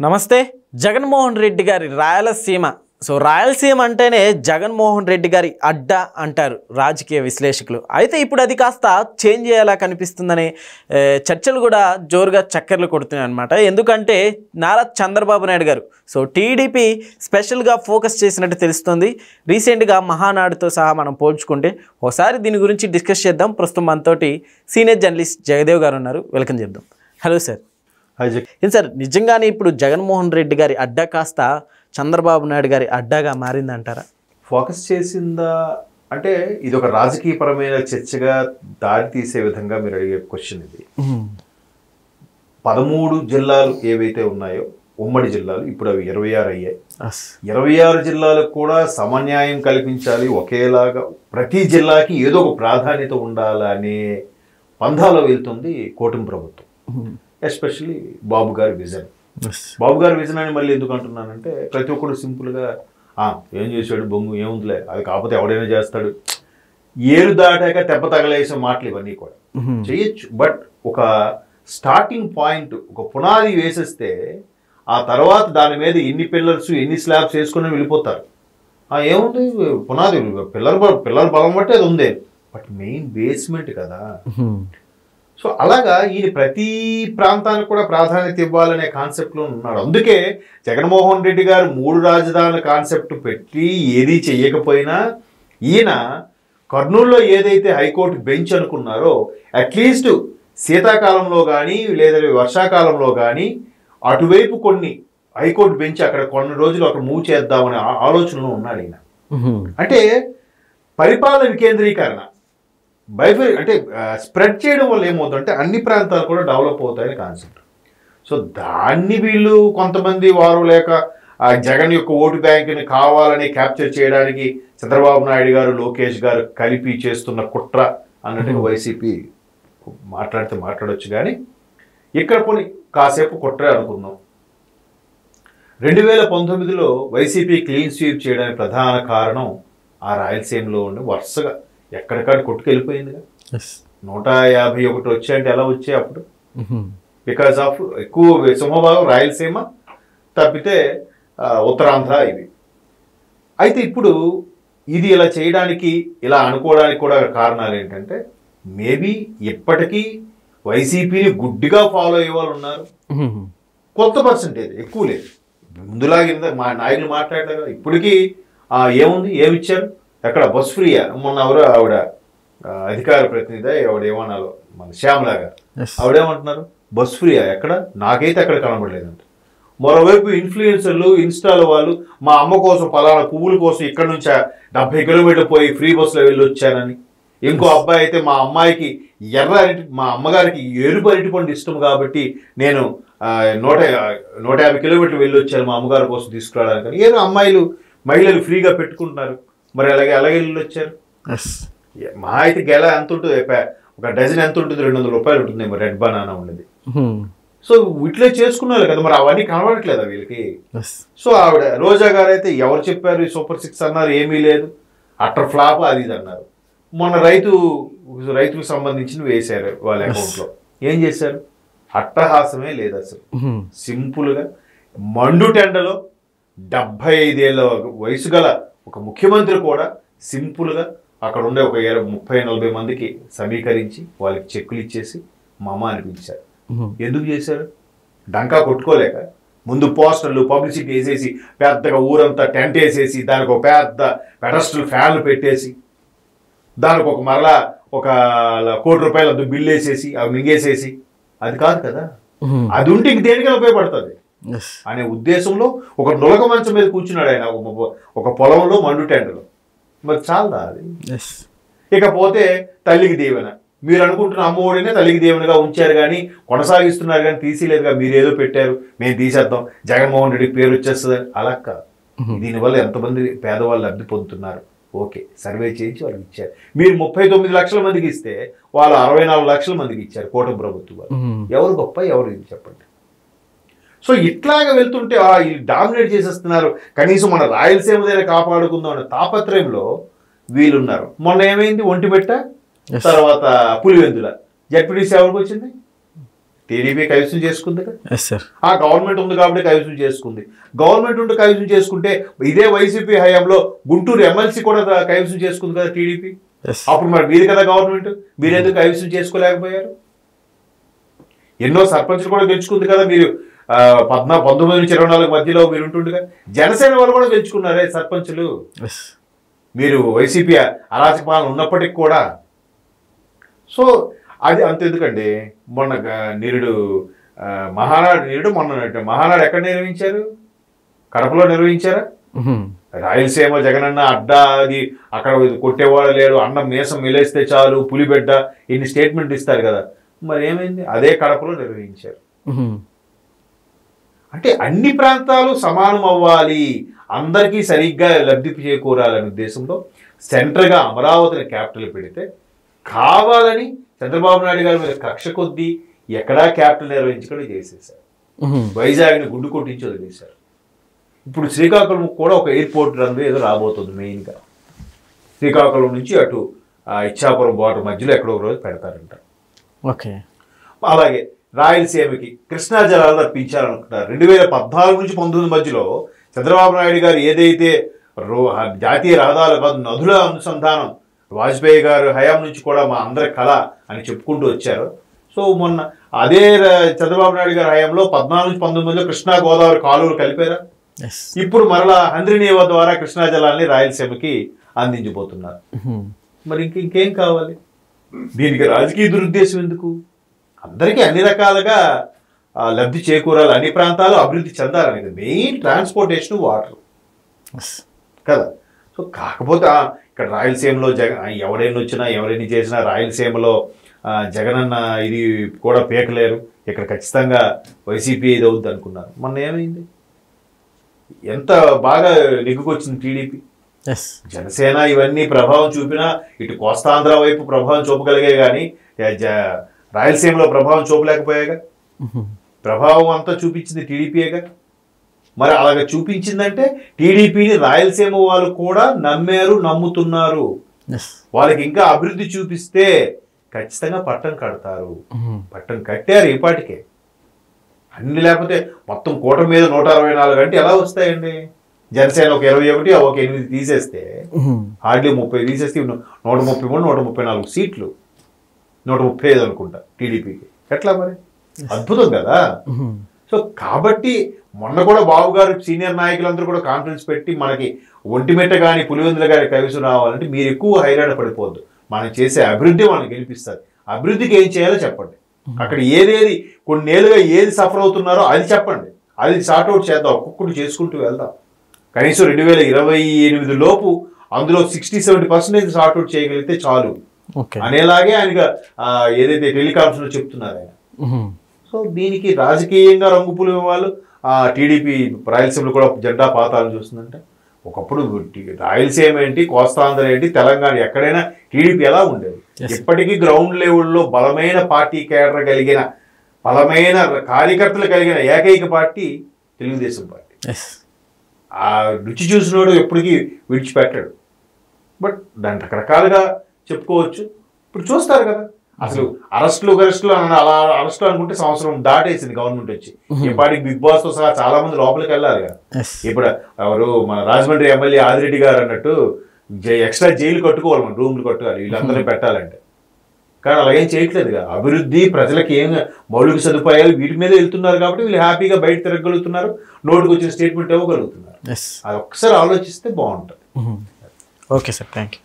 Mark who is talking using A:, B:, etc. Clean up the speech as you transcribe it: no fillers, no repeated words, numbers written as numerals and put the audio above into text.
A: నమస్తే. జగన్మోహన్ రెడ్డి గారి రాయలసీమ. సో రాయలసీమ అంటేనే జగన్మోహన్ రెడ్డి గారి అడ్డా అంటారు రాజకీయ విశ్లేషకులు. అయితే ఇప్పుడు అది కాస్త చేంజ్ అయ్యేలా కనిపిస్తుందనే చర్చలు కూడా జోరుగా చక్కర్లు కొడుతున్నాయి అనమాట. ఎందుకంటే నారా చంద్రబాబు నాయుడు గారు సో టీడీపీ స్పెషల్గా ఫోకస్ చేసినట్టు తెలుస్తుంది. రీసెంట్గా మహానాడుతో సహా మనం పోల్చుకుంటే ఒకసారి దీని గురించి డిస్కస్ చేద్దాం. ప్రస్తుతం మనతోటి సీనియర్ జర్నలిస్ట్ జగదేవ్ గారు ఉన్నారు. వెల్కమ్ చేద్దాం. Hello sir. ఏం సార్, నిజంగానే ఇప్పుడు జగన్మోహన్ రెడ్డి గారి అడ్డా కాస్త చంద్రబాబు నాయుడు గారి అడ్డాగా మారిందంటారా?
B: ఫోకస్ చేసిందా అంటే ఇది ఒక రాజకీయపరమైన చర్చగా దారి తీసే విధంగా మీరు అడిగే క్వశ్చన్ ఇది. 13 జిల్లాలు ఏవైతే ఉన్నాయో ఉమ్మడి జిల్లాలు ఇప్పుడు అవి 26 అయ్యాయి. 26 జిల్లాలకు కూడా సమన్యాయం కల్పించాలి, ఒకేలాగా ప్రతి జిల్లాకి ఏదో ఒక ప్రాధాన్యత ఉండాలనే పంధాలో వెళ్తుంది కూటమి ప్రభుత్వం. ఎస్పెషల్లీ బాబు గారి విజన్. బాబు గారి విజన్ అని మళ్ళీ ఎందుకు అంటున్నానంటే ప్రతి ఒక్కరు సింపుల్గా ఏం చేశాడు బొమ్ము ఏముందిలే, అది కాకపోతే ఎవడైనా చేస్తాడు, ఏరు దాటాక తెప్ప తగలేసే మాటలు ఇవన్నీ కూడా చేయొచ్చు. బట్ ఒక స్టార్టింగ్ పాయింట్, ఒక పునాది వేసేస్తే ఆ తర్వాత దాని మీద ఎన్ని పిల్లర్స్ ఎన్ని స్లాబ్స్ వేసుకుని వెళ్ళిపోతారు. ఏముంది పునాది, పిల్లల బలం బట్టి అది ఉంది, బట్ మెయిన్ బేస్మెంట్ కదా. సో అలాగా ఈయన ప్రతి ప్రాంతానికి కూడా ప్రాధాన్యత ఇవ్వాలనే కాన్సెప్ట్లో ఉన్నాడు. అందుకే జగన్మోహన్ రెడ్డి గారు 3 రాజధానుల కాన్సెప్ట్ పెట్టి ఏదీ చెయ్యకపోయినా ఈయన కర్నూలులో ఏదైతే హైకోర్టు బెంచ్ అనుకున్నారో అట్లీస్ట్ శీతాకాలంలో కానీ లేదా వర్షాకాలంలో కానీ అటువైపు కొన్ని హైకోర్టు బెంచ్ అక్కడ కొన్ని రోజులు అక్కడ మూవ్ చేద్దామనే ఆలోచనలో ఉన్నాడు ఈయన. అంటే పరిపాలన వికేంద్రీకరణ అంటే స్ప్రెడ్ చేయడం వల్ల ఏమవుతుందంటే అన్ని ప్రాంతాలు కూడా డెవలప్ అవుతాయని కాన్సెప్ట్. సో దాన్ని వీళ్ళు కొంతమంది వారు లేక జగన్ యొక్క ఓటు బ్యాంకుని కావాలని క్యాప్చర్ చేయడానికి చంద్రబాబు నాయుడు గారు లోకేష్ గారు కలిపి చేస్తున్న కుట్ర అన్నట్టుగా వైసీపీ మాట్లాడితే మాట్లాడవచ్చు. కానీ ఇక్కడ కొన్ని కాసేపు కుట్రే అనుకుందాం. 2019లో వైసీపీ క్లీన్ స్వీప్ చేయడానికి ప్రధాన కారణం ఆ రాయలసీమలో ఉండి వరుసగా ఎక్కడికాడ కొట్టుకెళ్ళిపోయిందిగా. 151 వచ్చాయంటే ఎలా వచ్చాయి అప్పుడు? బికాస్ ఆఫ్ ఎక్కువ సింహభాగం రాయలసీమ తప్పితే ఉత్తరాంధ్ర ఇవి. అయితే ఇప్పుడు ఇది ఇలా చేయడానికి ఇలా అనుకోవడానికి కూడా కారణాలు ఏంటంటే మేబీ ఇప్పటికీ వైసీపీని గుడ్డిగా ఫాలో అయ్యే వాళ్ళు ఉన్నారు. కొత్త పర్సంటేజ్ ఎక్కువ లేదు. ముందులాగా మా నాయకులు మాట్లాడారు. ఇప్పటికీ ఏముంది, ఏమిచ్చారు, ఎక్కడ బస్ ఫ్రీయా? మొన్న ఎవరు ఆవిడ అధికార ప్రతినిధి ఆవిడ ఏమన్నారు, మన శ్యామలా గారు, ఆవిడేమంటున్నారు బస్ ఫ్రీయా ఎక్కడ, నాకైతే అక్కడ కనబడలేదంట. మరోవైపు ఇన్ఫ్లుయెన్సర్లు ఇన్స్టాలో వాళ్ళు మా అమ్మ కోసం పలానా పువ్వుల కోసం ఇక్కడ నుంచి 70 కిలోమీటర్లు పోయి ఫ్రీ బస్సులో వెళ్ళి వచ్చానని. ఇంకో అబ్బాయి అయితే మా అమ్మాయికి మా అమ్మగారికి ఎరుపు అరటిపండు ఇష్టం కాబట్టి నేను 150 కిలోమీటర్లు వెళ్ళి వచ్చాను మా అమ్మగారి కోసం తీసుకురావడానికి. ఏదో మహిళలు ఫ్రీగా పెట్టుకుంటున్నారు. మరి అలాగే వెళ్ళి వచ్చారు. మా అయితే గెల ఎంత ఉంటుంది, ఒక డజన్ ఎంత ఉంటుంది, 200 రూపాయలు ఉంటుంది. మరి రెడ్ బనానా ఉండేది. సో ఇట్లే చేసుకున్నారు కదా, మరి అవన్నీ కనబడట్లేదా వీళ్ళకి? సో ఆవిడ రోజా గారు అయితే ఎవరు చెప్పారు సూపర్ 6 అన్నారు, ఏమీ లేదు, అట్టర్ ఫ్లాప్ అది ఇది అన్నారు. మొన్న రైతులకు సంబంధించినవి వేశారు వాళ్ళ అకౌంట్లో. ఏం చేశారు? అట్టహాసమే లేదు అసలు. సింపుల్గా మండు టెండలో 75 ఏళ్ళ వయసు గల ఒక ముఖ్యమంత్రి కూడా సింపుల్గా అక్కడ ఉండే ఒక 30-40 మందికి సమీకరించి వాళ్ళకి చెక్కులు ఇచ్చేసి మామ అనిపించారు. ఎందుకు చేశారు? డంకా కొట్టుకోలేక ముందు పోస్టర్లు పబ్లిసిటీ వేసేసి పెద్దగా ఊరంతా టెంట్ వేసేసి దానికి ఒక పెద్ద పెడస్టల్ ఫ్యాన్లు పెట్టేసి దానికి ఒక మరలా ఒక ₹1 కోటి బిల్లు వేసేసి అవి మింగేసేసి అది కాదు కదా. అది ఉంటే ఇంక దేనికైనా ఉపయోగపడుతుంది అనే ఉద్దేశంలో ఒక నులక మంచం మీద కూర్చున్నాడు ఆయన ఒక పొలంలో మండు టెండలో. మరి చాలదా అది? ఇకపోతే తల్లికి దీవెన. మీరు అనుకుంటున్న అమ్మఒడినే తల్లికి దీవెనగా ఉంచారు కానీ కొనసాగిస్తున్నారు కానీ తీసేలేదుగా. మీరు ఏదో పెట్టారు మేము తీసేద్దాం జగన్మోహన్ రెడ్డి పేరు వచ్చేస్తుంది అలా కాదు. దీనివల్ల ఎంతమంది పేదవాళ్ళు లబ్ధి పొందుతున్నారు ఓకే సర్వే చేయించి వాళ్ళకి ఇచ్చారు. మీరు 39 లక్షల మందికి ఇస్తే వాళ్ళు 64 లక్షల మందికి ఇచ్చారు కూటమి ప్రభుత్వం. ఎవరు గొప్ప ఎవరు ఇది చెప్పండి. సో ఇట్లాగా వెళ్తుంటే వీళ్ళు డామినేట్ చేసేస్తున్నారు. కనీసం మన రాయలసీమ దగ్గర కాపాడుకుందాం అనే తాపత్రయంలో వీళ్ళున్నారు. మొన్న ఏమైంది, ఒంటిమిట్ట తర్వాత పులివెందుల జడ్పీటీసీ ఎవరికి వచ్చింది? టీడీపీ కైవసం చేసుకుంది కదా.
A: Yes sir.
B: ఆ గవర్నమెంట్ ఉంది కాబట్టి కైవసం చేసుకుంది. గవర్నమెంట్ ఉండి కైవసం చేసుకుంటే ఇదే వైసీపీ హయాంలో గుంటూరు ఎమ్మెల్సీ కూడా కైవసం చేసుకుంది కదా టీడీపీ. అప్పుడు మరి మీది కదా గవర్నమెంట్, మీరెందుకు కైవసం చేసుకోలేకపోయారు? ఎన్నో సర్పంచ్లు కూడా గెలుచుకుంది కదా మీరు. 19 నుంచి 24 మధ్యలో మీరు ఉంటుండగా జనసేన వాళ్ళు కూడా గెలుచుకున్నారే సర్పంచులు. మీరు వైసీపీ అరాచక పాలన ఉన్నప్పటికీ కూడా. సో అది అంతెందుకండి, మొన్న నిరుడు మహానాడు ఎక్కడ నిర్వహించారు? కడపలో నిర్వహించారా? రాయలసీమ జగనన్న అడ్డా, అది అక్కడ కొట్టేవాడు లేడు, అన్నం మీసం మిలేస్తే చాలు, పులిబిడ్డ, ఇన్ని స్టేట్మెంట్ ఇస్తారు కదా. మరి ఏమైంది? అదే కడపలో నిర్వహించారు. అంటే అన్ని ప్రాంతాలు సమానం అవ్వాలి, అందరికీ సరిగ్గా లబ్ధి చేకూరాలనే ఉద్దేశంతో సెంటర్గా అమరావతిని క్యాపిటల్ పెడితే కావాలని చంద్రబాబు నాయుడు గారి మీద కక్ష కొద్దీ ఎక్కడా క్యాపిటల్ నిర్వహించకుండా చేసేసారు. వైజాగ్ని గుండు కొట్టించి వదిలేశారు. ఇప్పుడు శ్రీకాకుళం కూడా ఒక ఎయిర్పోర్ట్ రన్వే ఏదో రాబోతుంది. మెయిన్గా శ్రీకాకుళం నుంచి అటు ఇచ్చాపురం బార్డర్ మధ్యలో ఎక్కడో ఒక రోజు పెడతారంట.
A: ఓకే.
B: అలాగే రాయలసీమకి కృష్ణా జలాలు రప్పించాలనుకుంటారు. 2014 నుంచి 19 మధ్యలో చంద్రబాబు నాయుడు గారు ఏదైతే జాతీయ రహదారుల కాదు నదుల అనుసంధానం వాజ్పేయి గారు హయాం నుంచి కూడా మా అందరి కళ అని చెప్పుకుంటూ వచ్చారు. సో మొన్న అదే చంద్రబాబు నాయుడు గారి హయాంలో 14 నుంచి 19 మధ్యలో కృష్ణా గోదావరి కాలువలు కలిపారా. ఇప్పుడు మరలా హంద్రినీవా ద్వారా కృష్ణా జలాల్ని రాయలసీమకి అందించబోతున్నారు. మరి ఇంకేం కావాలి? దీనికి రాజకీయ దురుద్దేశం ఎందుకు? అందరికీ అన్ని రకాలుగా లబ్ధి చేకూరాలి, అన్ని ప్రాంతాలు అభివృద్ధి చెందాలనేది మెయిన్. ట్రాన్స్పోర్టేషన్, వాటర్ కదా. సో కాకపోతే ఇక్కడ రాయలసీమలో ఎవరైనా వచ్చినా ఎవరైనా చేసినా రాయలసీమలో జగనన్న ఇది కూడా పీకలేరు, ఇక్కడ ఖచ్చితంగా వైసీపీ ఇది అవుద్ది అనుకున్నారు. మొన్న ఏమైంది? ఎంత బాగా నెగ్గుకొచ్చింది టీడీపీ. జనసేన ఇవన్నీ ప్రభావం చూపినా ఇటు కోస్తాంధ్ర వైపు ప్రభావం చూపగలిగే కానీ రాయలసీమలో ప్రభావం చూపలేకపోయాగా. ప్రభావం అంతా చూపించింది టీడీపీగా. మరి అలాగే చూపించిందంటే టీడీపీని రాయలసీమ వాళ్ళు కూడా నమ్మారు, నమ్ముతున్నారు. వాళ్ళకి ఇంకా అభివృద్ధి చూపిస్తే ఖచ్చితంగా పట్టం కడతారు. పట్టం కట్టారు ఈపాటికే. అన్ని లేకపోతే మొత్తం కూటమి మీద 164 అంటే ఎలా వస్తాయండి? జనసేన ఒక 21, ఒక 8 తీసేస్తే హార్డ్లీ 30 తీసేస్తే 133, 134 సీట్లు, 135 అనుకుంటా టీడీపీకి. ఎట్లా మరి? అద్భుతం కదా. సో కాబట్టి మొన్న కూడా బాబు గారు సీనియర్ నాయకులందరూ కూడా కాన్ఫరెన్స్ పెట్టి మనకి ఒంటిమిట్ట కానీ పులివెందుల గారి కవిసం రావాలంటే మీరు ఎక్కువ హైరాణ పడిపోద్దు, మనం చేసే అభివృద్ధి వాళ్ళని గెలిపిస్తారు. అభివృద్ధికి ఏం చేయాలో చెప్పండి. అక్కడ ఏదేది కొన్నేళ్ళుగా ఏది సఫర్ అవుతున్నారో అది చెప్పండి, అది సార్ట్అవుట్ చేద్దాం, ఒక్కొక్కటి చేసుకుంటూ వెళ్దాం. కనీసం 2028 లోపు అందులో 60-70% సార్ట్అవుట్ చేయగలిగితే చాలు అనేలాగే ఆయన ఏదైతే టెలికాన్ఫరెన్స్ లో చెప్తున్నారు ఆయన. సో దీనికి రాజకీయంగా రంగుపులు వాళ్ళు టీడీపీ రాయలసీమలో కూడా జెండా పాతాలను చూస్తుందంటే, ఒకప్పుడు రాయలసీమ ఏంటి, కోస్తాంధ్ర ఏంటి, తెలంగాణ ఎక్కడైనా టీడీపీ ఎలా ఉండేది? ఇప్పటికీ గ్రౌండ్ లెవెల్లో బలమైన పార్టీ కేడర్ కలిగిన, బలమైన కార్యకర్తలు కలిగిన ఏకైక పార్టీ తెలుగుదేశం పార్టీ. ఆ రుచి చూసినోడు ఎప్పటికీ విడిచిపెట్టాడు. బట్ దాన్ని రకరకాలుగా చెప్పుకోవచ్చు. ఇప్పుడు చూస్తారు కదా, అసలు అరెస్టులు అలా అరెస్టులు అనుకుంటే సంవత్సరం దాటేసింది గవర్నమెంట్ వచ్చి. ఇప్పటికి బిగ్ బాస్ తో సహా చాలా మంది లోపలికి వెళ్ళాలి కదా. ఇప్పుడు ఎవరు మన రాజమండ్రి ఎమ్మెల్యే ఆదిరెడ్డి గారు అన్నట్టు ఎక్స్ట్రా జైలు కట్టుకోవాలి, మన రూమ్లు కట్టుకోవాలి వీళ్ళందరినీ పెట్టాలంటే. కానీ అలాగేం చేయట్లేదు కదా. అభివృద్ధి, ప్రజలకి ఏం మౌలిక సదుపాయాలు వీటి మీద వెళ్తున్నారు కాబట్టి వీళ్ళు హ్యాపీగా బయట తిరగలుగుతున్నారు, నోటుకు వచ్చిన స్టేట్మెంట్ ఇవ్వగలుగుతున్నారు. అది ఒక్కసారి ఆలోచిస్తే బాగుంటుంది.
A: Okay sir, thank you.